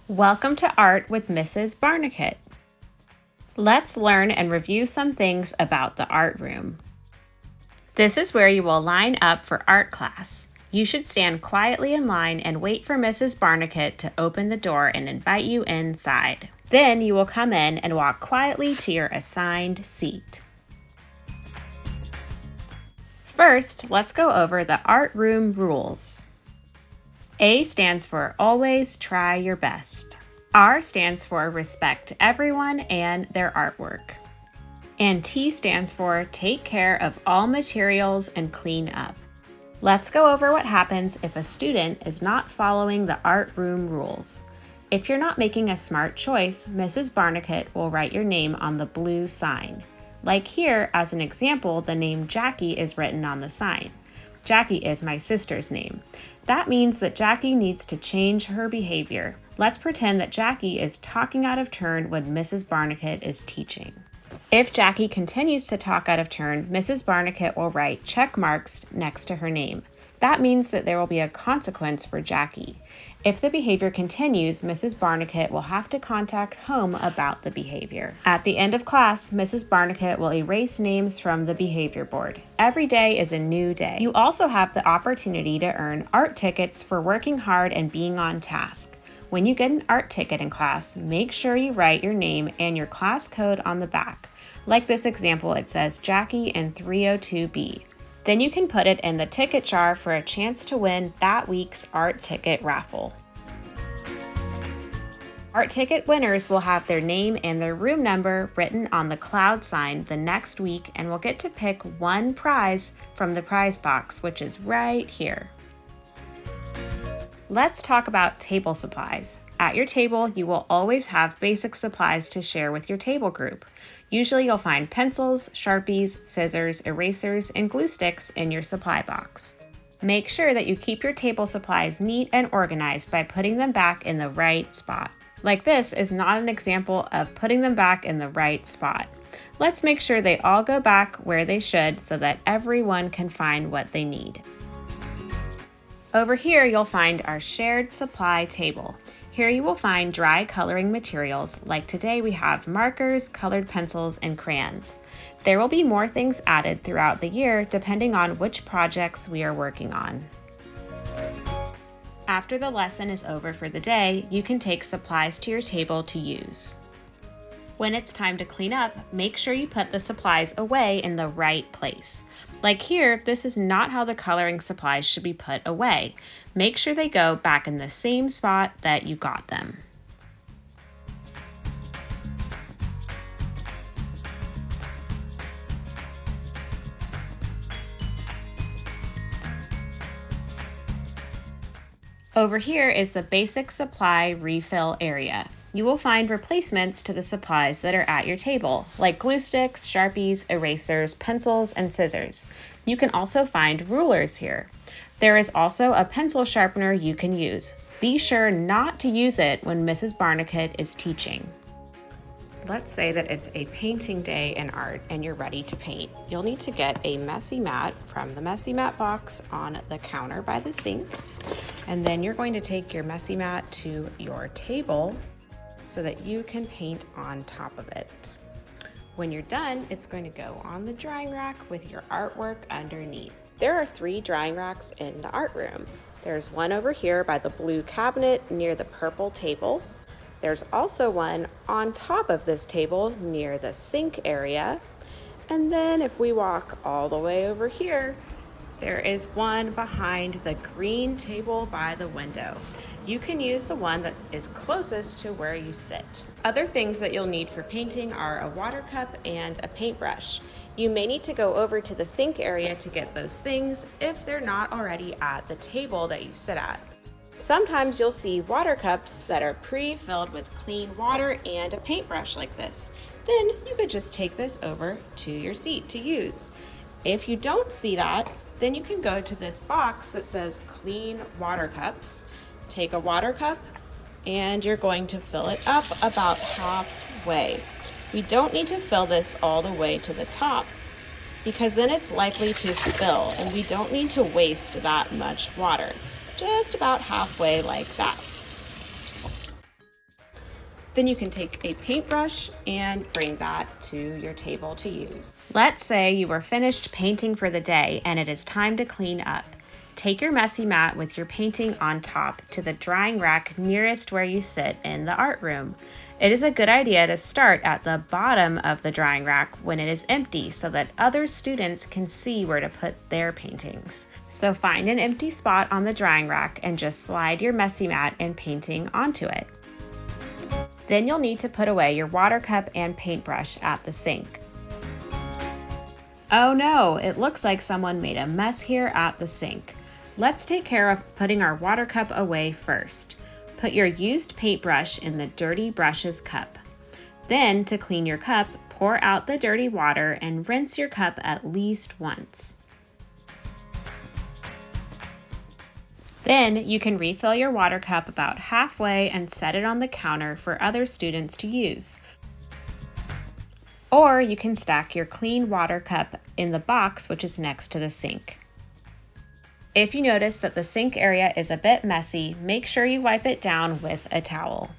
Welcome to Art with Mrs. Barnicut. Let's learn and review some things about the art room. This is where you will line up for art class. You should stand quietly in line and wait for Mrs. Barnicut to open the door and invite you inside. Then you will come in and walk quietly to your assigned seat. First, let's go over the art room rules. A stands for always try your best. R stands for respect everyone and their artwork. And T stands for take care of all materials and clean up. Let's go over what happens if a student is not following the art room rules. If you're not making a smart choice, Mrs. Barnicut will write your name on the blue sign. Like here, as an example, the name Jackie is written on the sign. Jackie is my sister's name. That means that Jackie needs to change her behavior. Let's pretend that Jackie is talking out of turn when Mrs. Barnicut is teaching. If Jackie continues to talk out of turn, Mrs. Barnicut will write check marks next to her name. That means that there will be a consequence for Jackie. If the behavior continues, Mrs. Barnicut will have to contact home about the behavior. At the end of class, Mrs. Barnicut will erase names from the behavior board. Every day is a new day. You also have the opportunity to earn art tickets for working hard and being on task. When you get an art ticket in class, make sure you write your name and your class code on the back. Like this example, it says Jackie in 302B. Then you can put it in the ticket jar for a chance to win that week's art ticket raffle. Art ticket winners will have their name and their room number written on the cloud sign the next week and will get to pick one prize from the prize box, which is right here. Let's talk about table supplies. At your table, you will always have basic supplies to share with your table group. Usually you'll find pencils, Sharpies, scissors, erasers, and glue sticks in your supply box. Make sure that you keep your table supplies neat and organized by putting them back in the right spot. Like this is not an example of putting them back in the right spot. Let's make sure they all go back where they should so that everyone can find what they need. Over here, you'll find our shared supply table. Here you will find dry coloring materials, like today we have markers, colored pencils, and crayons. There will be more things added throughout the year depending on which projects we are working on. After the lesson is over for the day, you can take supplies to your table to use. When it's time to clean up, make sure you put the supplies away in the right place. Like here, this is not how the coloring supplies should be put away. Make sure they go back in the same spot that you got them. Over here is the basic supply refill area. You will find replacements to the supplies that are at your table, like glue sticks, Sharpies, erasers, pencils, and scissors. You can also find rulers here. There is also a pencil sharpener you can use. Be sure not to use it when Mrs. Barnicut is teaching. Let's say that it's a painting day in art and you're ready to paint. You'll need to get a messy mat from the messy mat box on the counter by the sink. And then you're going to take your messy mat to your table so that you can paint on top of it. When you're done, it's going to go on the drying rack with your artwork underneath. There are 3 drying racks in the art room. There's one over here by the blue cabinet near the purple table. There's also one on top of this table near the sink area. And then if we walk all the way over here, there is one behind the green table by the window. You can use the one that is closest to where you sit. Other things that you'll need for painting are a water cup and a paintbrush. You may need to go over to the sink area to get those things if they're not already at the table that you sit at. Sometimes you'll see water cups that are pre-filled with clean water and a paintbrush like this. Then you could just take this over to your seat to use. If you don't see that, then you can go to this box that says clean water cups. Take a water cup and you're going to fill it up about halfway. We don't need to fill this all the way to the top because then it's likely to spill and we don't need to waste that much water. Just about halfway like that. Then you can take a paintbrush and bring that to your table to use. Let's say you are finished painting for the day and it is time to clean up. Take your messy mat with your painting on top to the drying rack nearest where you sit in the art room. It is a good idea to start at the bottom of the drying rack when it is empty so that other students can see where to put their paintings. So find an empty spot on the drying rack and just slide your messy mat and painting onto it. Then you'll need to put away your water cup and paintbrush at the sink. Oh no, it looks like someone made a mess here at the sink. Let's take care of putting our water cup away first. Put your used paintbrush in the dirty brushes cup. Then, to clean your cup, pour out the dirty water and rinse your cup at least once. Then you can refill your water cup about halfway and set it on the counter for other students to use. Or you can stack your clean water cup in the box which is next to the sink. If you notice that the sink area is a bit messy, make sure you wipe it down with a towel.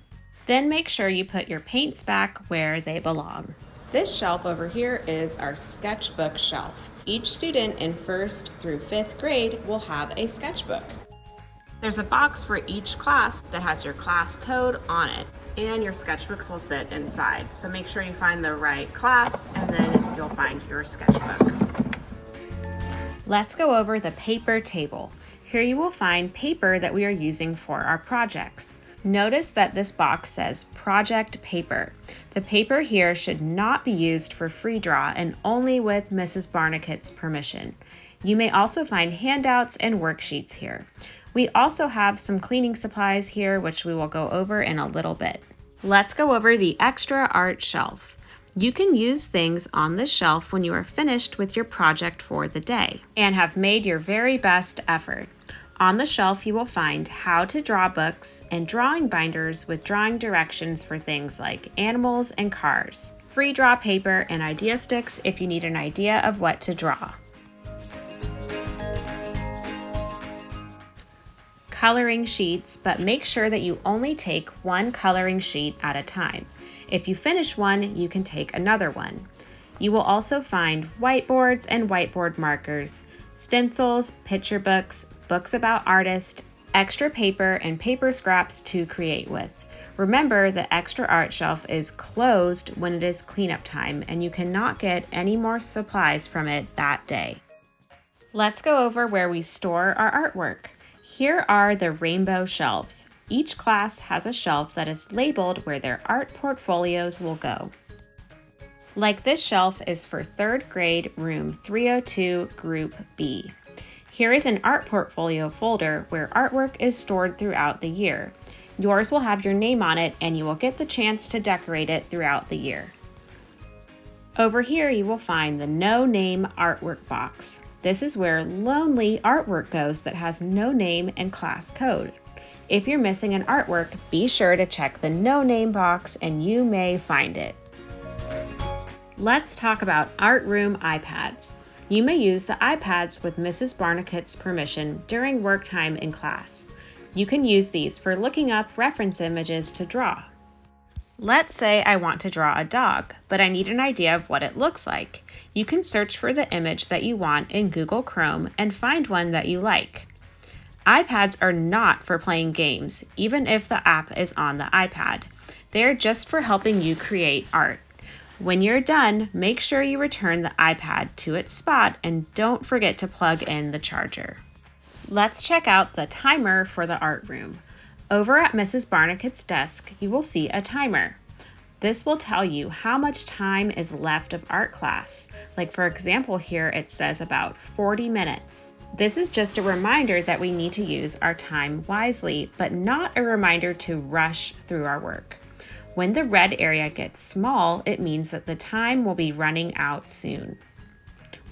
Then make sure you put your paints back where they belong. This shelf over here is our sketchbook shelf. Each student in 1st through 5th grade will have a sketchbook. There's a box for each class that has your class code on it, and your sketchbooks will sit inside. So make sure you find the right class and then you'll find your sketchbook. Let's go over the paper table. Here you will find paper that we are using for our projects. Notice that this box says project paper. The paper here should not be used for free draw and only with Mrs. Barnicott's permission. You may also find handouts and worksheets here. We also have some cleaning supplies here, which we will go over in a little bit. Let's go over the extra art shelf. You can use things on this shelf when you are finished with your project for the day and have made your very best effort. On the shelf, you will find how to draw books and drawing binders with drawing directions for things like animals and cars, free draw paper, and idea sticks if you need an idea of what to draw. Coloring sheets, but make sure that you only take one coloring sheet at a time. If you finish one, you can take another one. You will also find whiteboards and whiteboard markers, stencils, picture books, books about artists, extra paper, and paper scraps to create with. Remember, the extra art shelf is closed when it is cleanup time, and you cannot get any more supplies from it that day. Let's go over where we store our artwork. Here are the rainbow shelves. Each class has a shelf that is labeled where their art portfolios will go. Like this shelf is for 3rd grade, room 302, group B. Here is an art portfolio folder where artwork is stored throughout the year. Yours will have your name on it and you will get the chance to decorate it throughout the year. Over here you will find the no name artwork box. This is where lonely artwork goes that has no name and class code. If you're missing an artwork, be sure to check the no name box and you may find it. Let's talk about art room iPads. You may use the iPads with Mrs. Barnicott's permission during work time in class. You can use these for looking up reference images to draw. Let's say I want to draw a dog, but I need an idea of what it looks like. You can search for the image that you want in Google Chrome and find one that you like. iPads are not for playing games, even if the app is on the iPad. They are just for helping you create art. When you're done, make sure you return the iPad to its spot and don't forget to plug in the charger. Let's check out the timer for the art room. Over at Mrs. Barnicott's desk, you will see a timer. This will tell you how much time is left of art class. Like for example here, it says about 40 minutes. This is just a reminder that we need to use our time wisely, but not a reminder to rush through our work. When the red area gets small, it means that the time will be running out soon.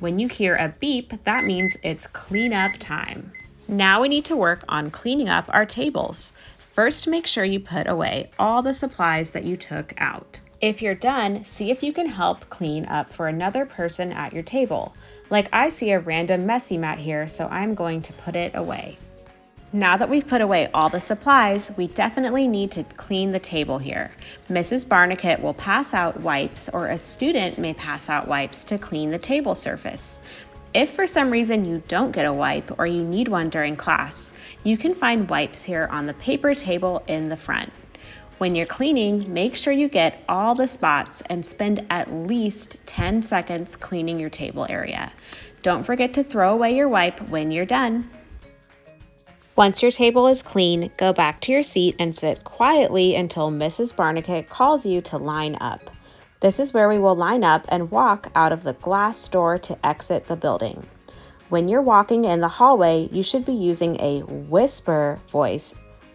When you hear a beep, that means it's cleanup time. Now we need to work on cleaning up our tables. First, make sure you put away all the supplies that you took out. If you're done, see if you can help clean up for another person at your table. Like I see a random messy mat here, so I'm going to put it away. Now that we've put away all the supplies, we definitely need to clean the table here. Mrs. Barnicat will pass out wipes, or a student may pass out wipes to clean the table surface. If for some reason you don't get a wipe or you need one during class, you can find wipes here on the paper table in the front. When you're cleaning, make sure you get all the spots and spend at least 10 seconds cleaning your table area. Don't forget to throw away your wipe when you're done. Once your table is clean, go back to your seat and sit quietly until Mrs. Barnicat calls you to line up. This is where we will line up and walk out of the glass door to exit the building. When you're walking in the hallway, you should be using a whisper voice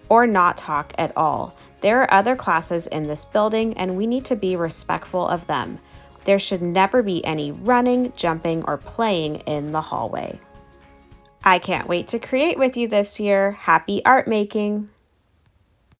or not talk at all. There are other classes in this building and we need to be respectful of them. There should never be any running, jumping, or playing in the hallway. I can't wait to create with you this year. Happy art making!